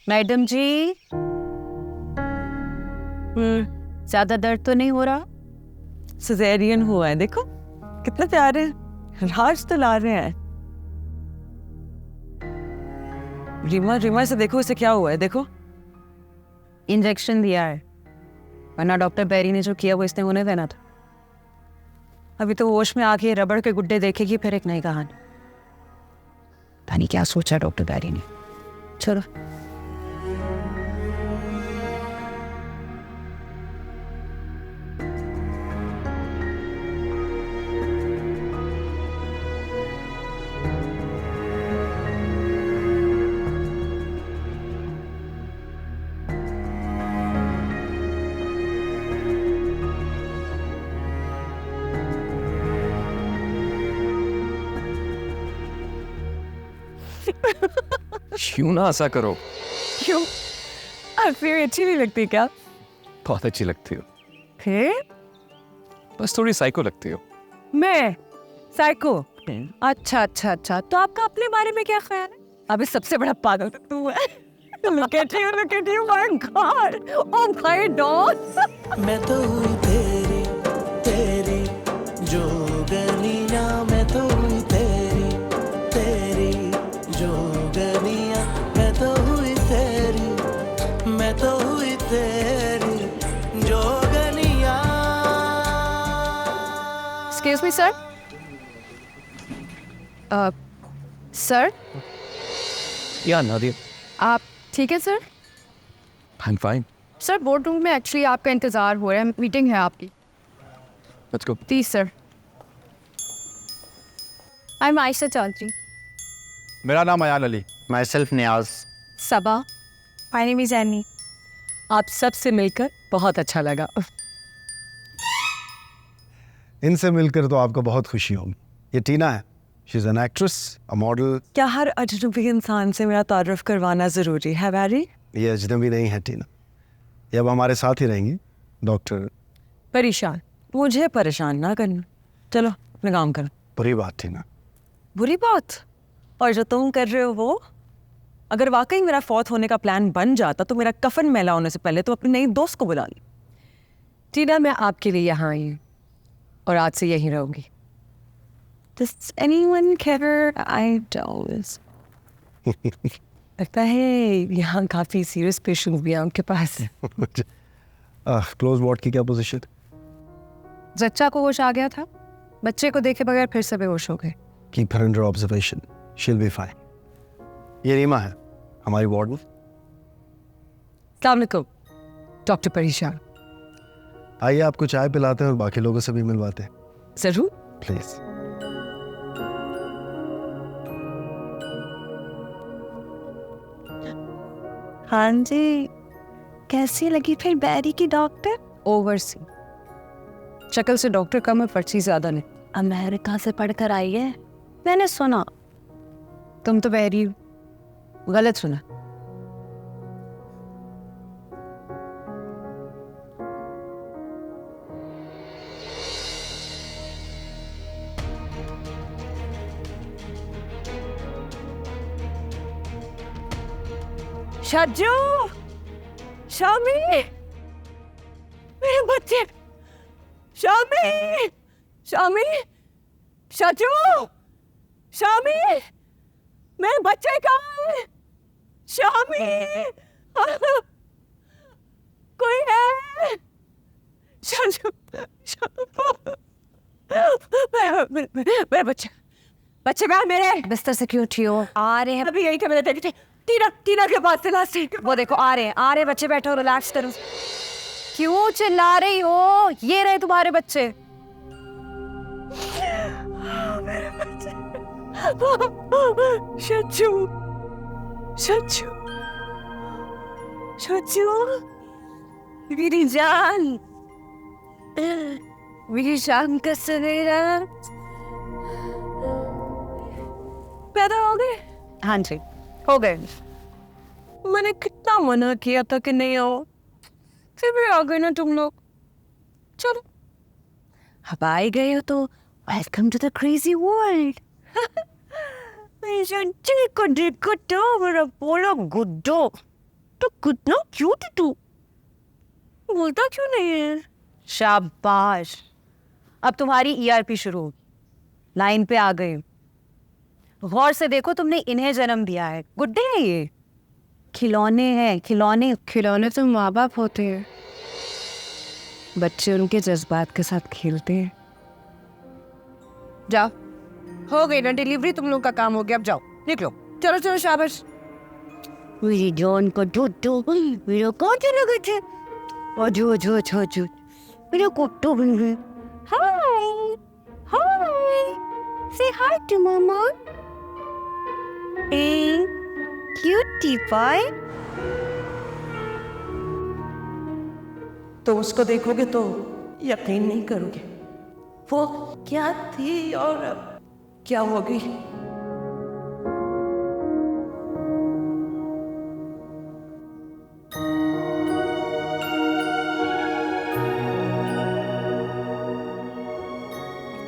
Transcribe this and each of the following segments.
Madam जी, ज्यादा दर्द तो नहीं हो रहा? सिजेरियन हुआ है, देखो कितने प्यारे हैं, राज तो ला रहे हैं। रीमा रीमा से देखो इसे क्या हुआ है, देखो। इंजेक्शन दिया है, वरना डॉक्टर बैरी ने जो किया वो इसने होने देना था। अभी तो होश में आके रबड़ के गुड्डे देखेगी, फिर एक नई कहानी। पता नहीं क्या सोचा डॉक्टर बैरी ने। चलो क्यों ना ऐसा करो। क्यों? फिर अच्छी नहीं लगती क्या? बहुत अच्छी लगती हो। फिर बस थोड़ी साइको लगती हो। मैं साइको? अच्छा अच्छा अच्छा, तो आपका अपने बारे में क्या ख्याल है? अभी सबसे बड़ा पागल तो तू है। Look at you, my God! Oh my God! मैं तो हुई तेरी तेरी जोगनिया, मैं तो हुई तेरी तेरी जोगनिया, मैं तो हुई तेरी, मैं तो हुई तेरी जोगनिया। Excuse me sir. सर या नादिया, आप ठीक है sir? I am fine. Sir board room में एक्चुअली आपका इंतजार हो रहा है, मीटिंग है आपकी। Let's go. Please sir. I am Ayesha Chaudhary. मेरा नाम Ayaan Ali. Myself Niaz. Saba. My name is Annie. आप सबसे मिलकर बहुत अच्छा लगा। इनसे मिलकर तो आपको बहुत खुशी होगी। ये टीना है, she is an actress, a model. क्या हर अजनबी इंसान से मेरा तारुफ करवाना जरूरी है बैरी? ये अजनबी नहीं है टीना, ये अब हमारे साथ ही रहेंगी। डॉक्टर। परेशान? मुझे परेशान ना करना, चलो अपना काम करो। बुरी बात थी ना। बुरी बात? और जो तुम कर रहे हो वो, अगर वाकई मेरा फौत होने का प्लान बन जाता तो मेरा कफन मैला होने से पहले तो अपने नई दोस्त को बुला ली। टीना, मैं आपके लिए यहाँ आई हूँ और आज से यहीं रहूंगी। Does anyone care? I don't. लगता है यहाँ काफी सीरियस पेशेंट भी हैं उनके पास। क्लोज वार्ड की क्या पोजीशन? जच्चा को होश आ गया था, बच्चे को देखे बगैर फिर से बेहोश हो गए। Keep her under observation, she will be fine. ये रीमा है, हमारी वार्डन। अस्सलाम वालेकुम डॉक्टर परेशान। आइए आपको चाय पिलाते हैं और बाकी लोगों से भी मिलवाते हैं। जरूर। प्लीज। हाँ जी, कैसी लगी फिर बैरी की डॉक्टर? ओवरसी। शक्ल से डॉक्टर कम है, पर्ची ज्यादा नहीं। अमेरिका से पढ़कर आई है, मैंने सुना। तुम तो बहरी गलत सुना। शाजू, शामी, मेरे बच्चे, शामी, शामी, शाजू, शामी, मेरे बच्चे कहाँ हैं? शामी, कोई है? शाजू, मेरे बच्चे, बच्चे कहाँ मेरे? बिस्तर से क्यों उठी हो? आ रहे हैं अभी यही क्या मैंने देखी थी, टीना टीना के पास से लास्ट। वो देखो आ रहे बच्चे, बैठो रिलैक्स करो। क्यों चिल्ला रही हो? ये रहे तुम्हारे बच्चे। मेरे बच्चे, शच्चू, शच्चू, शच्चू, मेरी जान, मेरी जान का सवेरा। पैदा हो गए? हाँ जी हो गए। मैंने कितना मना किया था कि नहीं आओ, फिर भी आ गए ना तुम लोग। चलो, अब आ ही गए हो तो welcome to the crazy world. मेरा देखो तो मेरा बोलो गुड्डो। तो कितना क्यूट है तू, बोलता क्यों नहीं है? शाबाश, अब तुम्हारी ईआरपी शुरू होगी। लाइन पे आ गई। गौर से देखो, तुमने इन्हें जन्म दिया है। गुड्डे हैं ये, खिलौने हैं, खिलौने। खिलौने तो माँ बाप होते हैं, बच्चे उनके जज्बात के साथ खेलते हैं। जाओ, हो गई ना डिलीवरी, तुम लोग का काम हो गया, अब जाओ, निकलो। चलो चलो, शाबाश। मेरी जान का दूध मेरा कहाँ चले गए थे? अजो अजो अजो अजो, मेरा कुत्ता बन गए। हाय हाय, से हाय to mama. A cutie pie. तो उसको देखोगे तो यकीन नहीं करोगे, वो क्या थी और अब क्या होगी।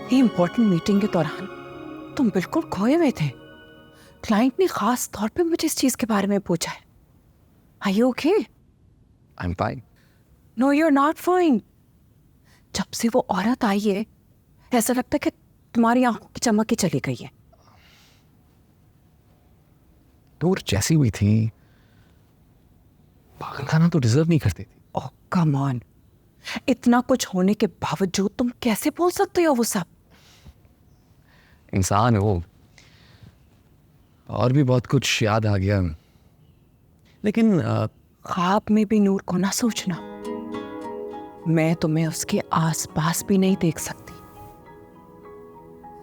ये इम्पोर्टेंट मीटिंग के दौरान तुम बिल्कुल खोए हुए थे। क्लाइंट ने खास तौर पे मुझे इस चीज के बारे में पूछा है। Are you okay? I'm fine. No, you're not fine. जब से वो औरत आई है, ऐसा लगता है कि तुम्हारी आंखों की चमक ही चली गई है। नूर जैसी हुई थी, पागल खाना तो डिजर्व नहीं करती थी। ओह कम ऑन, इतना कुछ होने के बावजूद तुम कैसे बोल सकते हो वो सब? इंसान है वो, और भी बहुत कुछ याद आ गया, लेकिन ख्वाब में भी नूर को ना सोचना, मैं तुम्हें उसके आसपास भी नहीं देख सकती।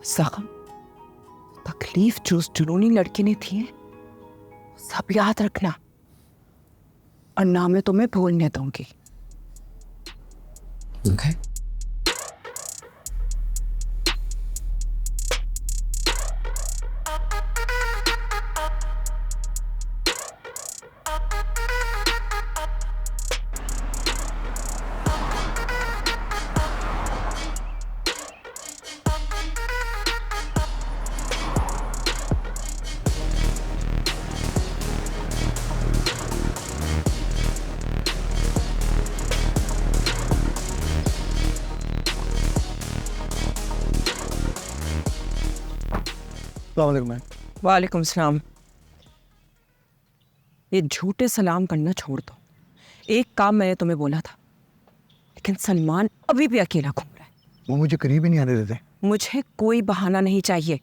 जख्म, तकलीफ जो उस जुनूनी लड़की ने थी, सब याद रखना, और ना मैं तुम्हें भूलने दूंगी। okay. वालेकुम सलाम। ये झूठे सलाम करना छोड़ दो। एक काम मैंने तुम्हें बोला था, लेकिन सलमान अभी भी अकेला घूम रहा है। वो मुझे करीब ही नहीं आने देते। मुझे कोई बहाना नहीं चाहिए।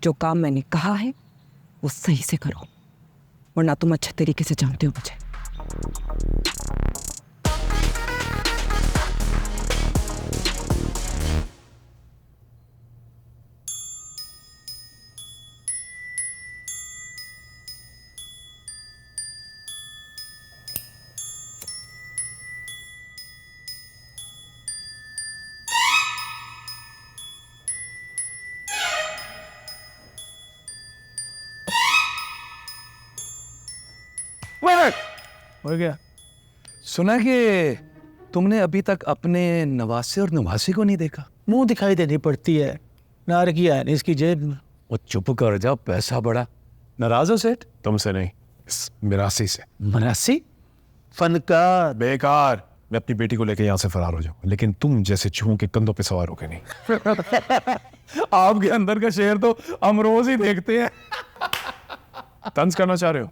जो काम मैंने कहा है वो सही से करो, वरना तुम अच्छे तरीके से जानते हो मुझे। हो गया। सुना कि तुमने अभी तक अपने नवासे और नवासी को नहीं देखा। मुंह दिखाई देनी पड़ती है, नार की है इसकी जेब में। वो चुप कर जा, पैसा बड़ा। नाराज हो सेठ? तुमसे नहीं, इस मिरासी से। मनासी फनकार। बेकार। मैं अपनी बेटी को लेकर यहाँ से फरार हो जाऊँ, लेकिन तुम जैसे चूहों के कंधों पे सवार होके नहीं। आपके अंदर का शेर तो हम रोज ही देखते हैं। तंज करना चाह रहे हो?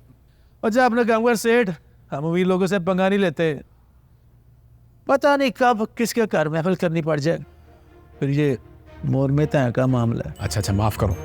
अच्छा अपने काम कर सेठ, हम अमीर लोगों से पंगा नहीं लेते। पता नहीं कब किसके घर महफिल करनी पड़ जाए, फिर ये मोर में तय का मामला है। अच्छा, माफ करो।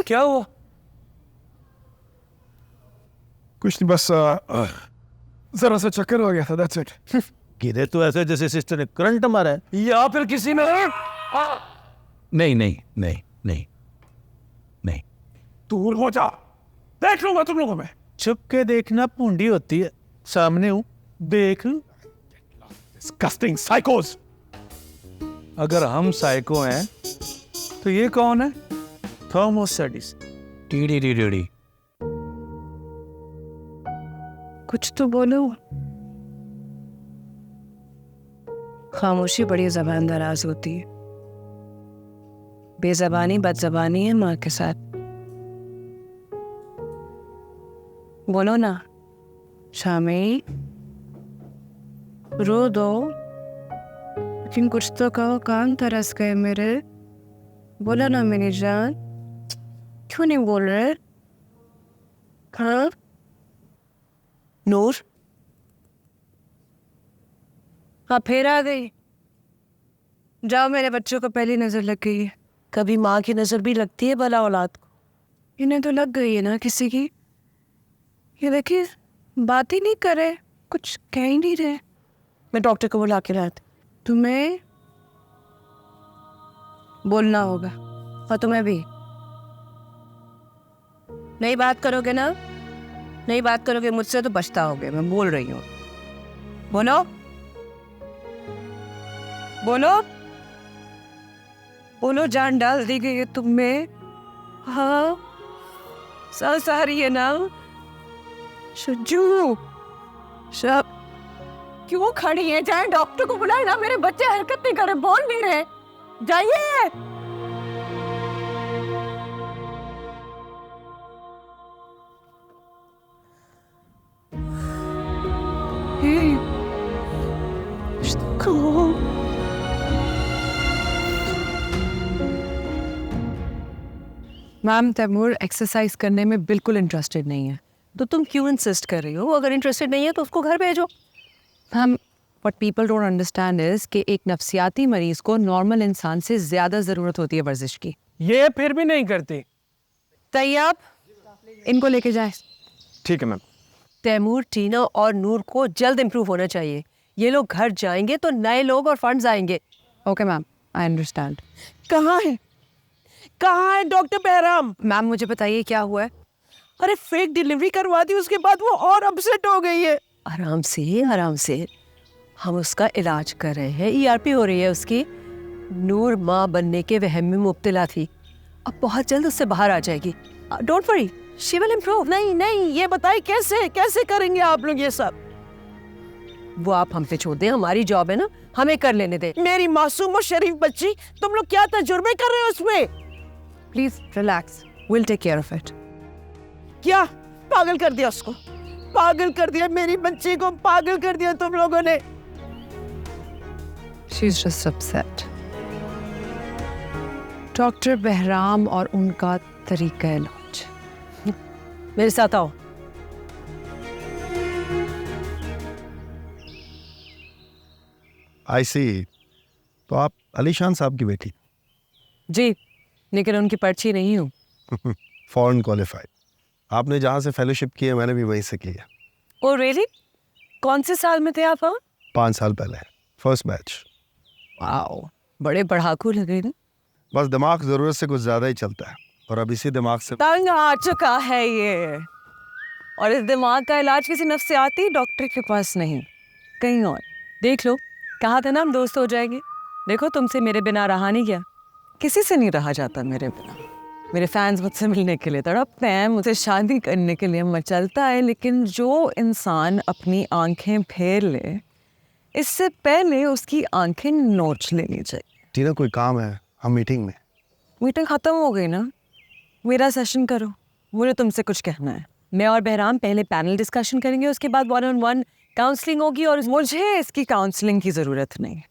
क्या हुआ? कुछ नहीं, बस जरा सा चक्कर हो गया था, that's it। गिरे तो ऐसे जैसे सिस्टर ने करंट मारा है, या फिर किसी ने नहीं नहीं नहीं नहीं नहीं। दूर हो जा, देख लूंगा तुम लोगों में। छुप के देखना पूंडी होती है, सामने हूं देख। Disgusting psychos! अगर हम साइको हैं तो ये कौन है? थर्मोस्टेटिस। टीडी कुछ तो बोलो। खामोशी बड़ी ज़बान दराज होती है। बेज़बानी बदज़बानी है माँ के साथ। बोलो ना शामी, रो दो लेकिन कुछ तो कहो, कान तरस गए मेरे। बोलो ना मेरी जान, क्यों नहीं बोल रहे? हाँ नूर, हाँ फिर आ गई। जाओ, मेरे बच्चों को पहली नजर लग गई है। कभी माँ की नजर भी लगती है भला औलाद को? इन्हें तो लग गई है ना किसी की। ये देखिए बात ही नहीं कर रहे, कुछ कह ही नहीं रहे। मैं डॉक्टर को बुला के लाती। तुम्हें बोलना होगा और तुम्हें भी। नहीं बात करोगे ना, नहीं बात करोगे मुझसे तो पछताओगे। मैं बोल रही हूँ, बोलो बोलो बोलो। जान डाल दी गई है तुम में। हाँ सांस आ रही है ना? शज्जू शब क्यों खड़ी है? जाए डॉक्टर को बुलाए ना। मेरे बच्चे हरकत नहीं कर रहे, बोल नहीं रहे। जाइए। मैम, तैमूर एक्सरसाइज करने में बिल्कुल इंटरेस्टेड नहीं है। तो तुम क्यों इंसिस्ट कर रही हो? अगर इंटरेस्टेड नहीं है तो उसको घर भेजो। हम what people don't understand is कि एक नफ्सियाती मरीज को नॉर्मल इंसान से ज़्यादा ज़रूरत होती है वर्जिश की। ये फिर भी नहीं करती। तैयाब, इनको लेके जाए। ठीक है मैम। तैमूर, टीना और नूर को जल्द इम्प्रूव होना चाहिए। ये लोग घर जाएंगे तो नए लोग और फंड्स आएंगे। Okay ma'am, I understand. कहाँ है, कहाँ है डॉक्टर बहराम? मैम मुझे बताइए क्या हुआ है? अरे फेक डिलीवरी करवा दी, उसके बाद वो और अपसेट हो गई है। आराम से आराम से, हम उसका इलाज कर रहे हैं। ईआरपी हो रही है उसकी। नूर माँ बनने के वहम में मुब्तला थी, अब बहुत जल्द उससे बाहर आ जाएगी। Don't worry, she will improve. नहीं नहीं, ये बताइए कैसे कैसे करेंगे आप लोग ये सब? वो आप हम पे छोड़ दें, हमारी जॉब है ना, हमें कर लेने दे। मेरी मासूम और शरीफ बच्ची, तुम लोग क्या तजुर्बे कर रहे हो उसमें? Please relax, will take care of it. क्या पागल कर दिया उसको? पागल कर दिया मेरी बच्ची को, पागल कर दिया तुम लोगों ने। She is just upset. Doctor Bahram और उनका तरीका इलाज। मेरे साथ आओ। आई सी, तो आप अलीशान साहब की बेटी? जी, लेकिन उनकी पर्ची नहीं हूँ। Foreign qualified. आपने जहाँ से फेलोशिप की है मैंने भी वहीं से की है। Oh really? कौन से साल में थे आप? 5 साल पहले, फर्स्ट बैच। वाओ, बड़े पढ़ाकू लगे ना। बस दिमाग ज़रूरत से कुछ ज़्यादा ही चलता है और अब इसी दिमाग से तंग आ चुका है ये। और इस दिमाग का इलाज किसी नफ्सियाती डॉक्टर के पास नहीं, कहीं और। देख लो, कहा था ना हम दोस्त हो जाएंगे। देखो, तुमसे मेरे बिना रहा नहीं गया। किसी से नहीं रहा जाता मेरे बिना। मेरे फैंस मुझसे मिलने के लिए तड़पते हैं, मुझसे शादी करने के लिए मचलता है, लेकिन जो इंसान अपनी आंखें फेर ले, इससे पहले उसकी आंखें नोच लेनी चाहिए। टीना, कोई काम है? हम मीटिंग में। मीटिंग खत्म हो गई ना, मेरा सेशन करो, मुझे तुमसे कुछ कहना है। मैं और बहराम पहले पैनल डिस्कशन करेंगे, उसके बाद 1-on-1 काउंसलिंग होगी। और मुझे इसकी काउंसलिंग की ज़रूरत नहीं,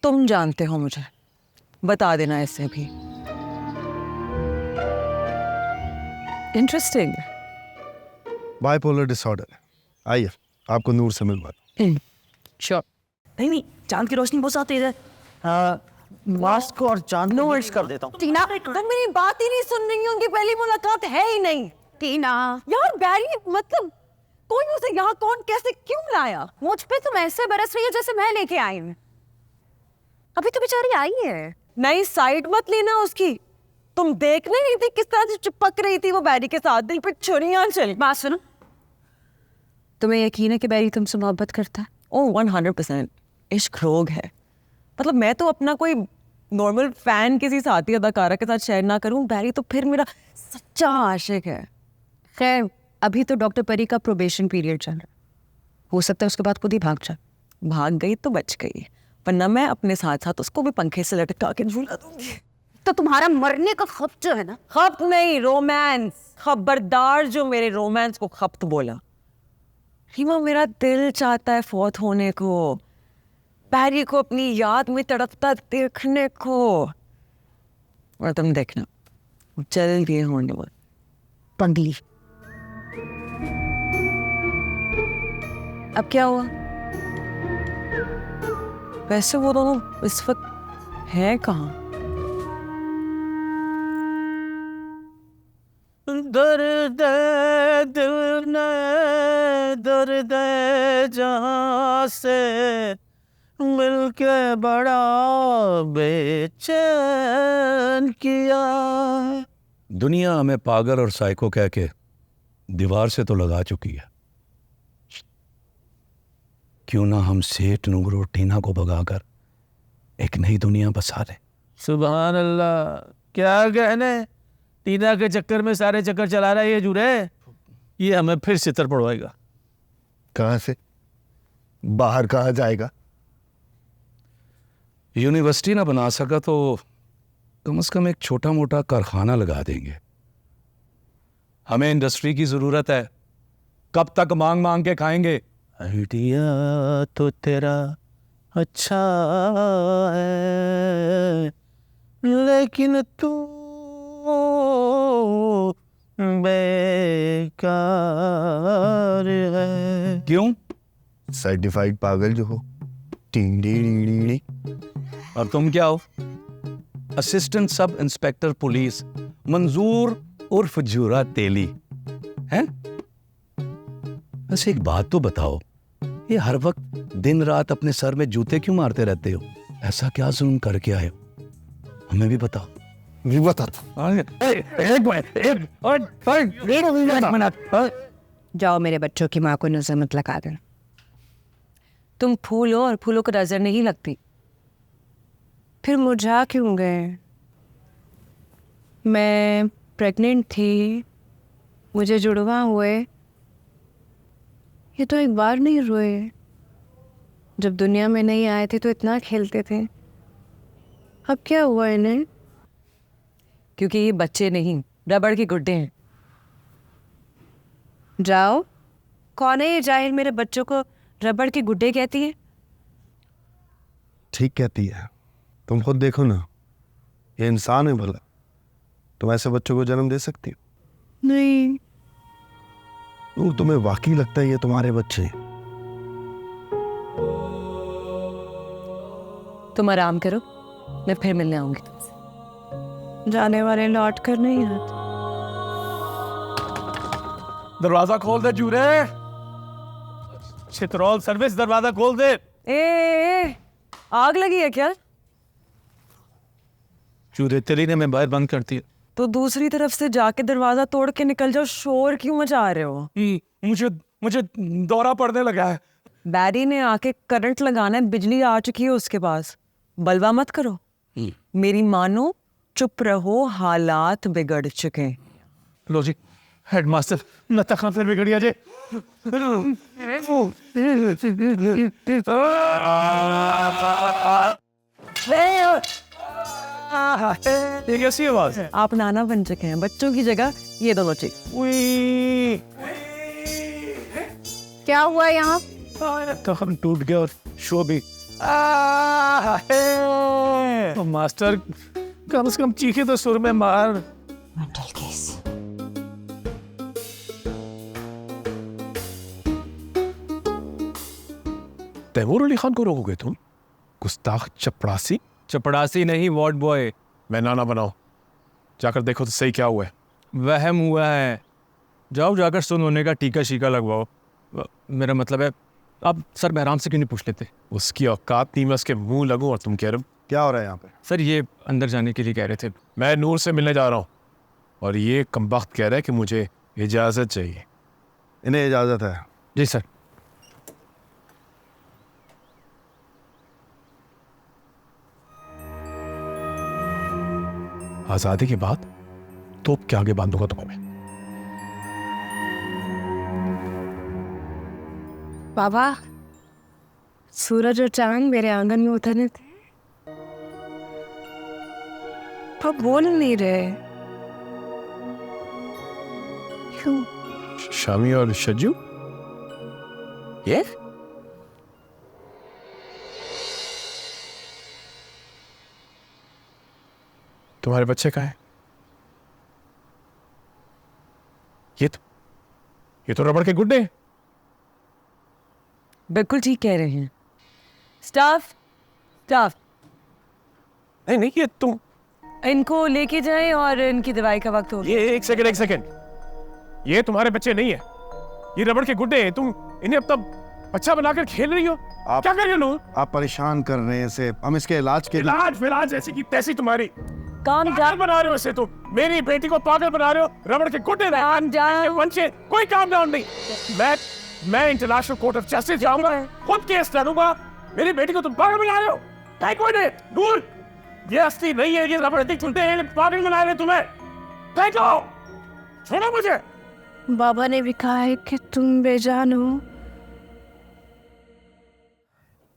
तुम जानते हो मुझे, बता देना इससे भी। इंटरेस्टिंग। Bipolar disorder. आइए आपको नूर से मिलवा दूं। श्योर। नहीं नहीं, चांद की रोशनी बहुत आती है। मास्क और चांद नो वर्ड्स कर देता हूँ। टीना, तुम मेरी बात ही नहीं सुन रही हो, उनकी पहली मुलाकात है ही नहीं। टीना यार बैरी, मतलब कोई उसे यहाँ कौन कैसे क्यों लाया? मुझ पे तुम ऐसे बरस रही हो जैसे मैं लेके आई हूँ। अभी तो बेचारी आई है। नहीं, साइड मत लेना उसकी। तुम देख नहीं रही थी किस तरह से चिपक रही थी वो बैरी के साथ, दिल पे छुरियां चल। बात सुनो, तुम्हें यकीन है कि बैरी तुमसे मोहब्बत करता है? ओ 100% इश्क रोग है। मतलब मैं तो अपना कोई नॉर्मल फैन किसी साथी अदाकारा के साथ शेयर ना करूं, बैरी तो फिर मेरा सच्चा आशिक है। खैर अभी तो डॉक्टर परी का प्रोबेशन पीरियड चल रहा है, हो सकता है उसके बाद खुद ही भाग जाए। भाग गई तो बच गई, वरना मैं अपने साथ साथ उसको भी पंखे से लटका के झूला दूंगी। तो तुम्हारा मरने का खप जो है ना, खप नहीं, रोमांस। खबरदार जो मेरे रोमांस को खपत बोला। रीमा, मेरा दिल चाहता है फौत होने को, बैरी को अपनी याद में तड़पता देखने को। और तुम देखना जल्द ये होने वाला। पंगली। अब क्या हुआ? वैसे वो दोनों इस वक्त हैं कहाँ? दर्द दिल ने दर्द जहाँ से मिलके बड़ा बेचैन किया। दुनिया हमें पागल और साइको कह के दीवार से तो लगा चुकी है, क्यों ना हम सेठ नूर और टीना को भगाकर एक नई दुनिया बसा लें। सुभान अल्लाह, क्या कहने, टीना के चक्कर में सारे चक्कर चला रहा है ये जुरे। ये हमें फिर सितर पड़वाएगा। कहाँ से, बाहर कहाँ जाएगा? यूनिवर्सिटी ना बना सका तो कम से कम एक छोटा मोटा कारखाना लगा देंगे। हमें इंडस्ट्री की जरूरत है, कब तक मांग मांग के खाएंगे। आइडिया तो तेरा अच्छा है, लेकिन तू बेकार है। क्यों? सर्टिफाइड पागल जो हो। टी और तुम क्या हो? असिस्टेंट सब इंस्पेक्टर पुलिस मंजूर उर्फ जूरा तेली हैं? बस एक बात तो बताओ, ये हर वक्त दिन रात अपने सर में जूते क्यों मारते रहते हो? ऐसा क्या जुल्म करके आए हो? हमें भी बताओ। भी बताता। जाओ मेरे बच्चों की माँ को नजर मत लगा देना। तुम फूल हो और फूलों को नजर नहीं लगती। फिर मुरझा क्यों गए? मैं प्रेग्नेंट थी, मुझे जुड़वा हुए, ये तो एक बार नहीं रोए। जब दुनिया में नहीं आए थे तो इतना खेलते थे, अब क्या हुआ इन्हें? क्योंकि ये बच्चे नहीं, रबड़ के गुड्डे हैं। जाओ, कौन है ये जाहिल मेरे बच्चों को रबड़ के गुड्डे कहती है? ठीक कहती है, तुम खुद देखो ना, ये इंसान है भला, तुम ऐसे बच्चों को जन्म दे सकती हो? नहीं। वो तुम्हें वाकई लगता है ये तुम्हारे बच्चे हैं? तुम आराम करो, मैं फिर मिलने आऊंगी तुमसे। जाने वाले लौट कर नहीं आते। दरवाजा खोल दे जूरे। चित्रौल सर्विस, दरवाजा खोल दे। ए, आग लगी है क्या? जूरे तेरी ने मैं बाहर बंद करती है। तो दूसरी तरफ से जाके दरवाजा तोड़ के निकल जाओ, शोर क्यों मचा रहे हो? मुझे दौरा पड़ने लगा है। बैरी ने आके करंट लगाना है, बिजली आ चुकी है उसके पास। बलवा मत करो, मेरी मानो, चुप रहो, हालात बिगड़ चुके हैं। लो जी, हेडमास्टर नता खान फिर बिगड़िया जे। ये कैसी आवाज? आप नाना बन चुके हैं, बच्चों की जगह ये दोनों चीज। क्या हुआ यहाँ? तो हम टूट गए और शो भी। तो मास्टर कम से कम चीखे तो सुर में मार। Mental case. तैमूर अली खान को रोकोगे तुम? गुस्ताख चपड़ासी। चपड़ासी नहीं, वार्ड बॉय। मैं नाना बनाओ, जाकर देखो तो सही क्या हुआ है। वहम हुआ है, जाओ जाकर सुन होने का टीका शीका लगवाओ। मेरा मतलब है, आप सर बहराम से क्यों नहीं पूछ लेते? उसकी औकात नहीं, मैं उसके मुंह लगूं और तुम कह रहे हो क्या हो रहा है यहाँ पे? सर ये अंदर जाने के लिए कह रहे थे। मैं नूर से मिलने जा रहा हूँ और ये कमबख्त कह रहा है कि मुझे इजाज़त चाहिए। इन्हें इजाज़त है। जी सर। आज़ादी के बाद तोप के आगे बांधूंगा तुम्हें मैं। बाबा, सूरज और चांद मेरे आंगन में उतरने थे, पर बोल नहीं रहे। क्यों? शामी और शज्जू ये तुम्हारे बच्चे कहाँ हैं? ये तो रबड़ के गुड्डे हैं। बिल्कुल ठीक कह रहे हैं। स्टाफ, नहीं नहीं, ये तुम इनको लेके जाएं और इनकी दवाई का वक्त हो गया। ये एक सेकंड, ये तुम्हारे बच्चे नहीं है, ये रबड़ के गुड्डे हैं। तुम इन्हें अब तक बच्चा बनाकर खेल रही हो। क्या कर रही हो? आप परेशान कर रहे हैं इसे। हम इसके इलाज के इलाज ऐसी की तैसी तुम्हारी। काम पागल बना रहे हो इसे तुम। मेरी बेटी को पागल बना रहे हो। रबड़ के गुड्डे वंशे कोई काम डाउन नहीं। मैं इंटरनेशनल कोर्ट ऑफ जस्टिस जाऊंगा, खुद केस लड़ूंगा। मेरी बेटी को तुम पागल बना रहे हो। नूर, ये असली नहीं है, ये रबड़ के गुड्डे हैं, पागल बना रहे तुम्हें। छोड़ो मुझे। बाबा ने भी कहा है कि तुम बेजान हो।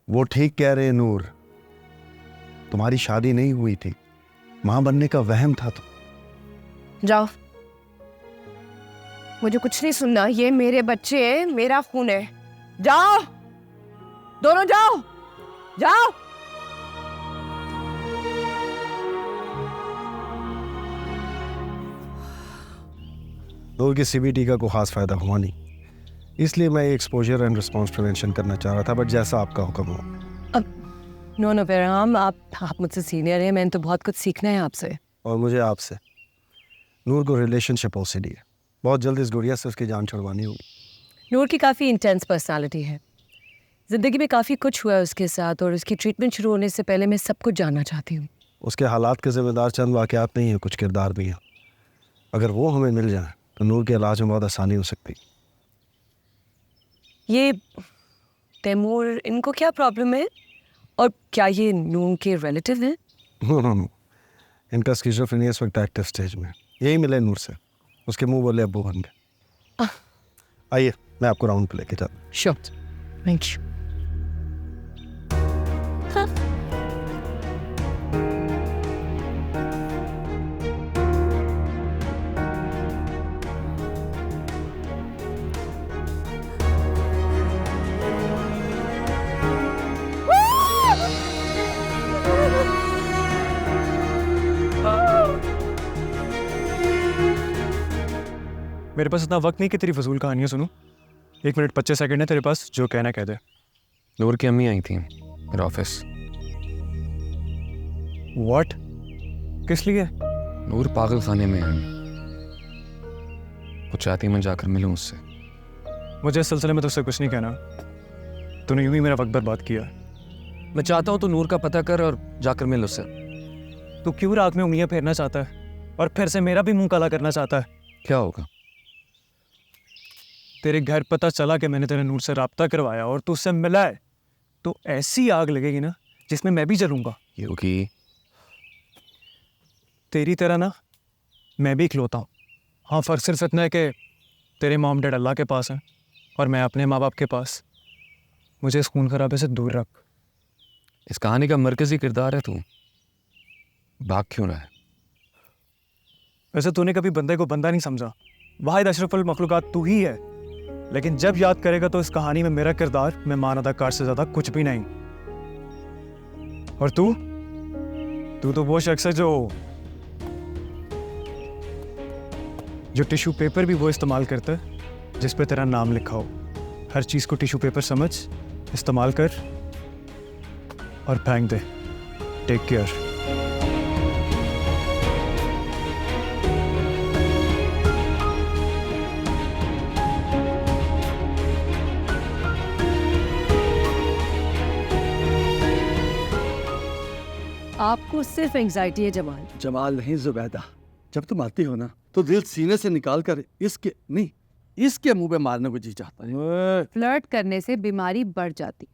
वो ठीक कह रहे हैं नूर, तुम्हारी शादी नहीं हुई थी, मां बनने का वहम था। तो जाओ, मुझे कुछ नहीं सुनना। ये मेरे बच्चे हैं, मेरा खून है। जाओ, दोनों जाओ। नूर की सीबीटी का कोई खास फायदा हुआ नहीं, इसलिए मैं एक्सपोजर एंड रिस्पॉन्स प्रिवेंशन करना चाह रहा था, बट जैसा आपका हुक्म हो। नो बेरहम, आप मुझसे सीनियर हैं, मैंने तो बहुत कुछ सीखना है आपसे। और मुझे आपसे। नूर को रिलेशनशिप ओसीडी है, बहुत जल्द इस गुड़िया से उसकी जान छुड़वानी होगी। नूर की काफ़ी इंटेंस पर्सनालिटी है। ज़िंदगी में काफ़ी कुछ हुआ है उसके साथ, और उसकी ट्रीटमेंट शुरू होने से पहले मैं सब कुछ जानना चाहती हूँ। उसके हालात के जिम्मेदार चंद वाक़यात नहीं हैं, कुछ किरदार भी हैं। अगर वो हमें मिल जाए तो नूर के इलाज में बहुत आसानी हो सकती। ये तैमूर, इनको क्या प्रॉब्लम है, और क्या ये नूर के रिलेटिव हैं? नो, इनका स्किज़ोफ्रेनिया इस वक्त एक्टिव स्टेज में। यही मिले नूर से, उसके मुंह बोले अब्बू बन गए। आइए, मैं आपको राउंड पे लेके जाता हूँ। Sure, thank you. मेरे पास इतना वक्त नहीं कि तेरी फजूल कहानियाँ सुनूं। 1 मिनट 25 सेकंड है तेरे पास, जो कहना कह दे। नूर की अम्मी आई थी मेरे ऑफिस। व्हाट? किस लिए? नूर पागल खाने में है, वो चाहती मैं जाकर मिलूं उससे। मुझे इस सिलसिले में तुझसे कुछ नहीं कहना, तूने यूं ही मेरा वक्त बर्बाद किया। मैं चाहता हूँ तो नूर का पता कर और जाकर मिल उससे। तू क्यों रात में उंगलियां फेरना चाहता है और फिर से मेरा भी मुंह काला करना चाहता है? क्या होगा? तेरे घर पता चला कि मैंने तेरे नूर से राब्ता करवाया और तू उससे मिला है, तो ऐसी आग लगेगी ना जिसमें मैं भी जलूंगा। क्योंकि तेरी तरह ना मैं भी इकलौता हूँ। हाँ, फ़र्क सिर्फ इतना है कि तेरे मॉम डैड अल्लाह के पास हैं और मैं अपने माँ बाप के पास। मुझे इस खून खराबे से दूर रख। इस कहानी का मरकजी किरदार है तू, भाग क्यों रहा है? वैसे तूने कभी बंदे को बंदा नहीं समझा। वाहिद अशरफुल मखलूकात तू ही है, लेकिन जब याद करेगा तो इस कहानी में मेरा किरदार मेहमान अदाकार से ज़्यादा कुछ भी नहीं। और तू तो वो शख्स है जो टिश्यू पेपर भी वो इस्तेमाल करता है जिस पे तेरा नाम लिखा हो। हर चीज़ को टिश्यू पेपर समझ, इस्तेमाल कर और फेंक दे। Take care. आपको सिर्फ एंजाइटी है जमाल। जमाल नहीं जुबैदा, जब तुम आती हो ना तो दिल सीने से निकाल कर इसके मुंह पे मारने को जी चाहता है। फ्लर्ट करने से बीमारी बढ़ जाती,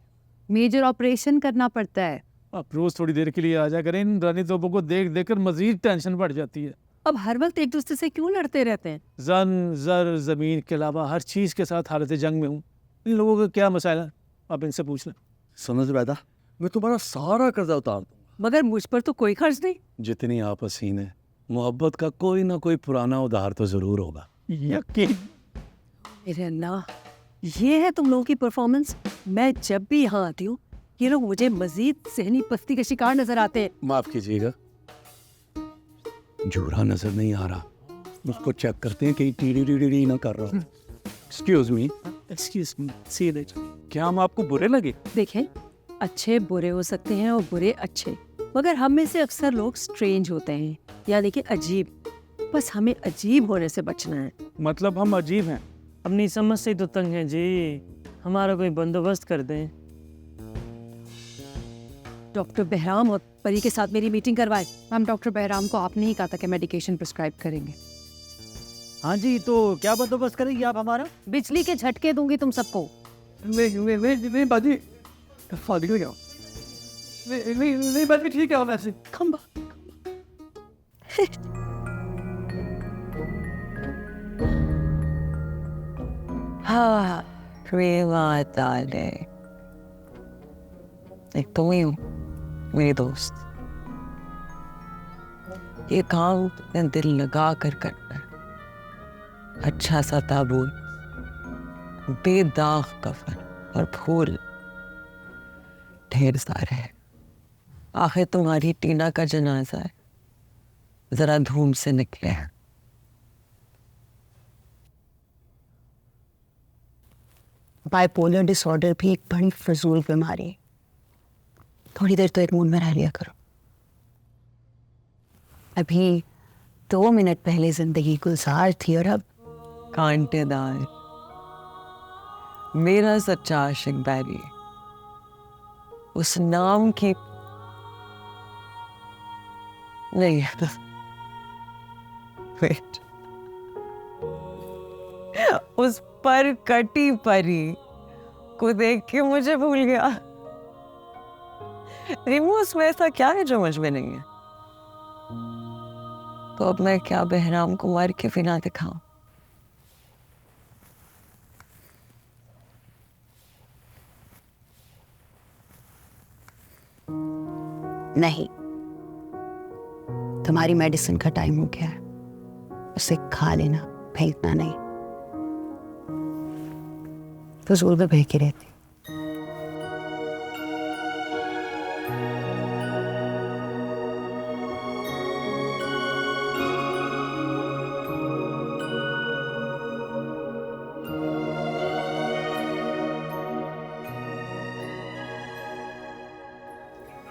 मेजर ऑपरेशन करना पड़ता है। आप रोज थोड़ी देर के लिए आ जा करें, इन रानी तोपों को देख देख कर मजीद टेंशन बढ़ जाती है। अब हर वक्त एक दूसरे से क्यों लड़ते रहते हैं? जन जर जमीन के अलावा हर चीज के साथ हालत जंग में हूँ। इन लोगों का क्या मसाला है, आप इनसे पूछ लें। सुनो जुबैदा, मैं तुम्हारा सारा कर्जा उतार दूंगा, मगर मुझ पर तो कोई खर्च नहीं। जितनी आप हसीन है, मोहब्बत का कोई ना कोई पुराना उधार तो जरूर होगा। यकीन। मेरे अल्लाह, ये है तुम लोगों की परफॉर्मेंस। मैं जब भी यहाँ आती हूँ ये लोग मुझे मजीद सहनी पस्ती का शिकार नजर आते हैं। माफ कीजिएगा, जूरा नजर नहीं आ रहा, उसको चेक करते हैं कहीं टीडी ना कर रहा हो। Excuse me, see that. क्या हम आपको बुरे लगे? देखें, अच्छे बुरे हो सकते हैं और बुरे अच्छे, मगर हम में से अक्सर लोग स्ट्रेंज होते हैं, यानी कि अजीब। बस हमें अजीब होने से बचना है। मतलब हम अजीब हैं? अपनी समझ से तो तंग हैं जी, हमारा कोई बंदोबस्त कर दें। डॉक्टर बहराम और परी के साथ मेरी मीटिंग करवाए। मैम, डॉक्टर बहराम को आपने ही कहा था कि मेडिकेशन प्रिस्क्राइब करेंगे। हाँ जी, तो क्या बंदोबस्त करेंगी आप हमारा? बिजली के झटके दूंगी तुम सबको। नहीं बाजी, फादी को क्या? नहीं बाजी, ठीक है वैसे। खंबा हाँ, प्रेमा दाले, एक तुम ही हो मेरी दोस्त। ये काम तुमने दिल लगा कर करना है। अच्छा सा ताबूत, बेदाग कफन और फूल ढेर सारे हैं। आखिर तुम्हारी टीना का जनाजा है, जरा धूम से निकले हैं। बाइपोलर डिसऑर्डर भी एक बड़ी फजूल बीमारी है। थोड़ी देर तो एक मूड में रह लिया करो। अभी 2 मिनट पहले जिंदगी गुलजार थी और अब कांटेदार। मेरा सच्चा आशिक बैरी, उस नाम की नहीं, वेट, उस पर कटी परी को देख के मुझे भूल गया। रिमू, उसमें ऐसा क्या है जो मुझ में नहीं है? तो अब मैं क्या बहराम को मार के फिना दिखाऊं? नहीं, तुम्हारी मेडिसिन का टाइम हो गया है, उसे खा लेना, फेंकना नहीं। फजूल में बहकी रहती।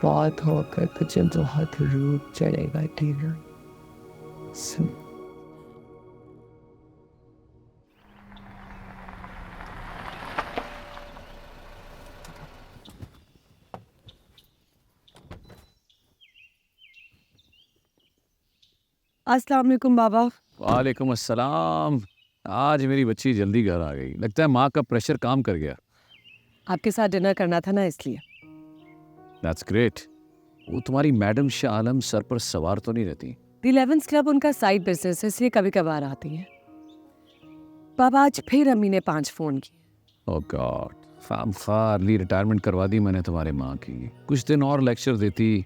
बहुत होकर तुझे बहुत रूप चढ़ेगा टीना। सुन, अस्सलाम वालेकुम बाबा। वालेकुम अस्सलाम। आज मेरी बच्ची जल्दी घर आ गई, लगता है माँ का प्रेशर काम कर गया। आपके साथ डिनर करना था ना, इसलिए। That's great. वो तुम्हारी मैडम शाह आलम सर पर सवार तो नहीं रहती? द 11th क्लब उनका साइड बिजनेस है, इसलिए कभी कभार आती है। बाबा, आज फिर अम्मी ने 5 फोन किए। ओह गॉड, अर्ली रिटायरमेंट करवा दी मैंने तुम्हारे माँ की। कुछ दिन और लेक्चर देती,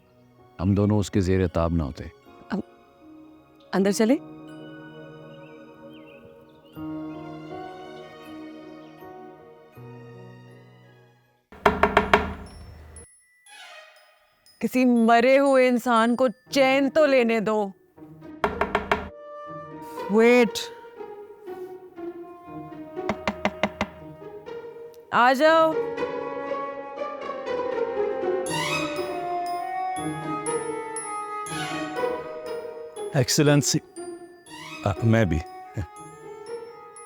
हम दोनों उसके जेर ताब ना होते। अंदर चले? किसी मरे हुए इंसान को चैन तो लेने दो। वेट, आ जाओ। एक्सीलेंसी, मैं भी।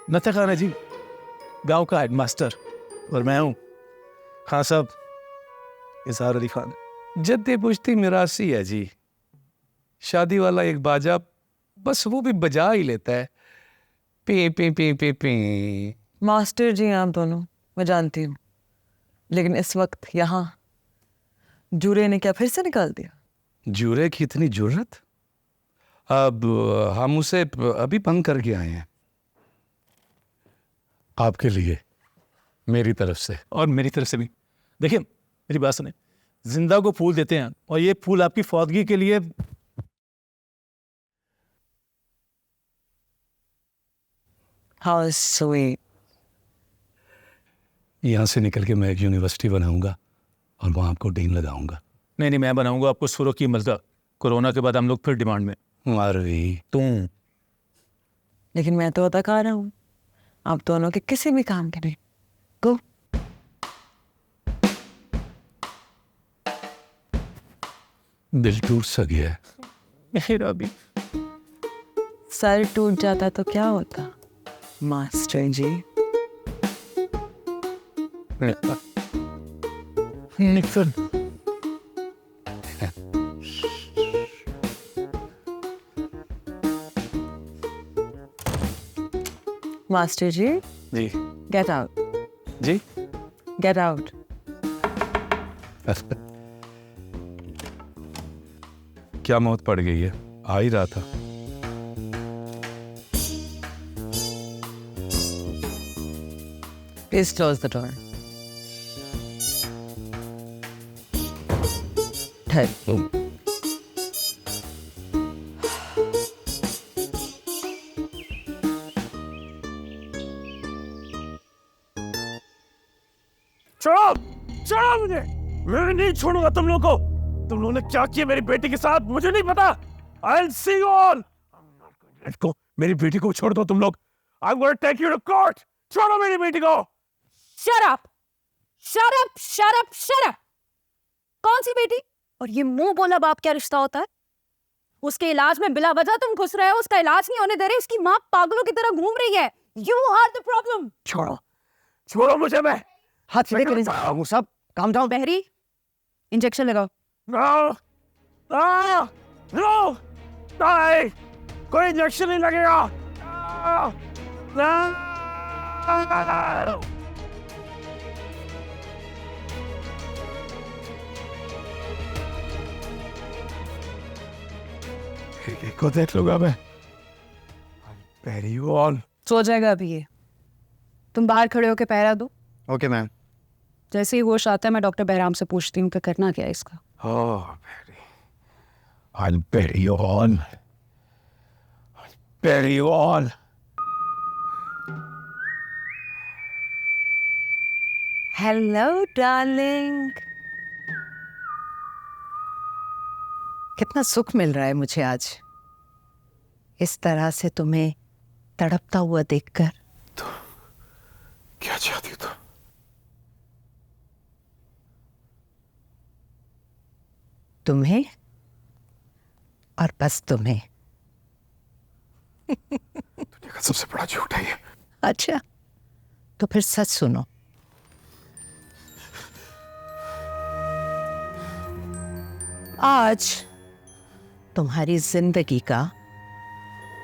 नता खान है जी, गांव का हेडमास्टर, और मैं हूँ खान साहब इजहार अली खान। जद्दी पुश्ती मिरासी है जी। शादी वाला एक बाजा बस वो भी बजा ही लेता है, पे पे पे पे पे। मास्टर जी आप दोनों, मैं जानती हूँ, लेकिन इस वक्त यहाँ जूरे ने क्या फिर से निकाल दिया? जूरे की इतनी जुर्रत? अब हम उसे अभी बंद करके आए हैं, आपके लिए, मेरी तरफ से। और मेरी तरफ से भी। देखिए मेरी बात सुने, जिंदा को फूल देते हैं और ये फूल आपकी फौतगी के लिए। How sweet. यहाँ से निकल के मैं एक यूनिवर्सिटी बनाऊंगा और वहाँ आपको डीन लगाऊंगा। नहीं नहीं, मैं बनाऊंगा आपको सुरों की मलका। कोरोना के बाद हम लोग फिर डिमांड में। मारवी तुम। लेकिन मैं तो अदाकारा हूँ, आप दोनों के किसी भी काम के नहीं। गो। दिल टूट सा गया है। मेरा भी। सर टूट जाता तो क्या होता master ji? Nixon. Master ji, जी गेट आउट, जी। Get out. क्या मौत पड़ गई है? आ ही रहा था। Please close the door. Ted. छोड़ो, छोड़ो मुझे। मैं नहीं छोड़ूंगा तुम लोगों को। तुम लोगों ने क्या किया मेरी बेटी के साथ मुझे नहीं पता। I'll see you all. मेरी बेटी को छोड़ दो तुम लोग। I'm going to take you to court. छोड़ो मेरी बेटी को। Shut up! Shut up! Shut up! Shut up! कौन सी बेटी? और ये मुंह बोला बाप क्या रिश्ता होता है? उसके इलाज में बिला वजह तुम घुस रहे हो, उसका इलाज नहीं होने दे रहे, उसकी माँ पागलों की तरह घूम रही है। You are the problem. छोड़ो, छोड़ो मुझे। मैं हाथ सीधे करें साहब, काम डाउन। बहरी, इंजेक्शन लगाओ। No! No! No! नहीं! कोई इंजेक्शन नहीं लगेगा। No! No! को देख लूंगा मैं। Very on. सो जाएगा अभी ये। तुम बाहर खड़े होके पहरा दो। Okay ma'am. जैसे ही होश आता है मैं डॉक्टर बहराम से पूछती हूँ कि करना क्या है इसका। Oh, Betty. I'll bury you all. I'll bury you all. Hello darling. कितना सुख मिल रहा है मुझे आज, इस तरह से तुम्हें तड़पता हुआ देखकर। क्या चाहती हो तुम? तुम्हें और बस तुम्हें। दुनिया का सबसे बड़ा झूठ है ये। अच्छा, तो फिर सच सुनो। आज तुम्हारी जिंदगी का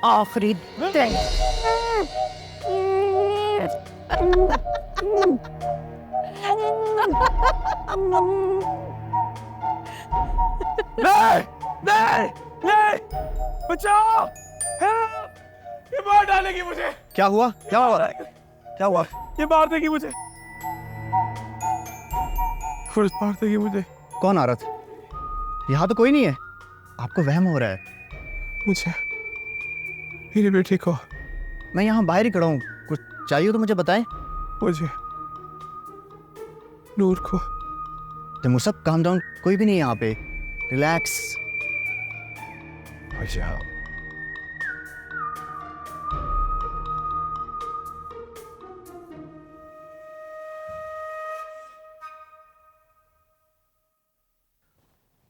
आखिरी दिन। नहीं, नहीं, नहीं, बचाओ! Help! ये मार डालेगी मुझे। क्या हुआ? क्या हुआ? क्या हुआ? ये मार देगी मुझे। फुर्स मार देगी मुझे। कौन आरत? यहाँ तो कोई नहीं है। आपको वहम हो रहा है। मुझे, मेरी बेटी को। मैं यहाँ बाहर ही खड़ा हूँ। कुछ चाहिए तो मुझे बताएं। मुझे, नूर को। तैमूर साहब काम डाउन, कोई भी नहीं है यहाँ पे। रिलैक्स। अच्छा।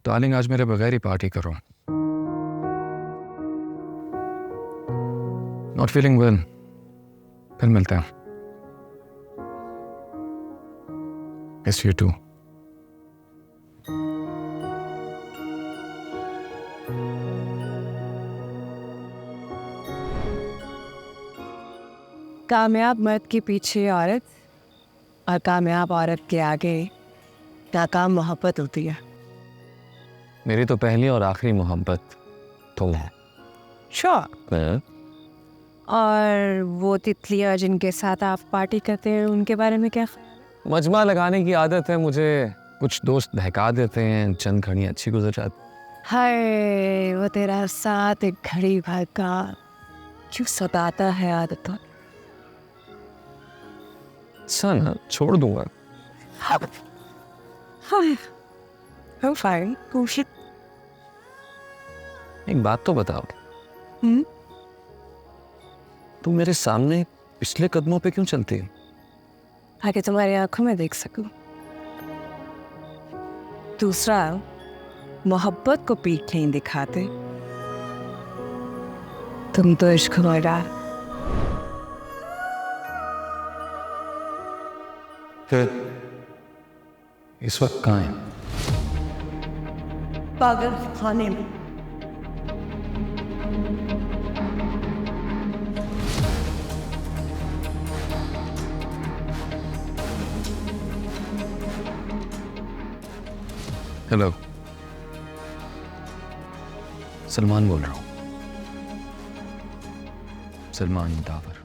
डार्लिंग, आज मेरे बगैर ही पार्टी करो। नॉट फीलिंग वेल, फिर मिलते हैं। Miss you too. कामयाब मर्द के पीछे औरत और कामयाब औरत के आगे नाकाम मोहब्बत होती है। मेरी तो पहली और आखिरी मोहब्बत तुम है। श्योर। और वो तितलियां जिनके साथ आप पार्टी करते हैं उनके बारे में क्या? मजमा लगाने की आदत है मुझे, कुछ दोस्त बहका देते हैं, चंद घड़ी अच्छी गुजर जाती। हाय वो तेरा साथ एक घड़ी भर का क्यों सताता है आदतों। सन छोड़ दूंगा। I'm fine. कोशिश। एक बात तो बताओ, तुम मेरे सामने पिछले कदमों पे क्यों चलती हो? ताकि तुम्हारी आंखों में देख सकूं। दूसरा, मोहब्बत को पीठ नहीं दिखाते, तुम तो इश्क में डाल। फिर इस वक्त कहाँ है? पागल खाने में। हेलो, सलमान बोल रहा हूँ, सलमान डावर।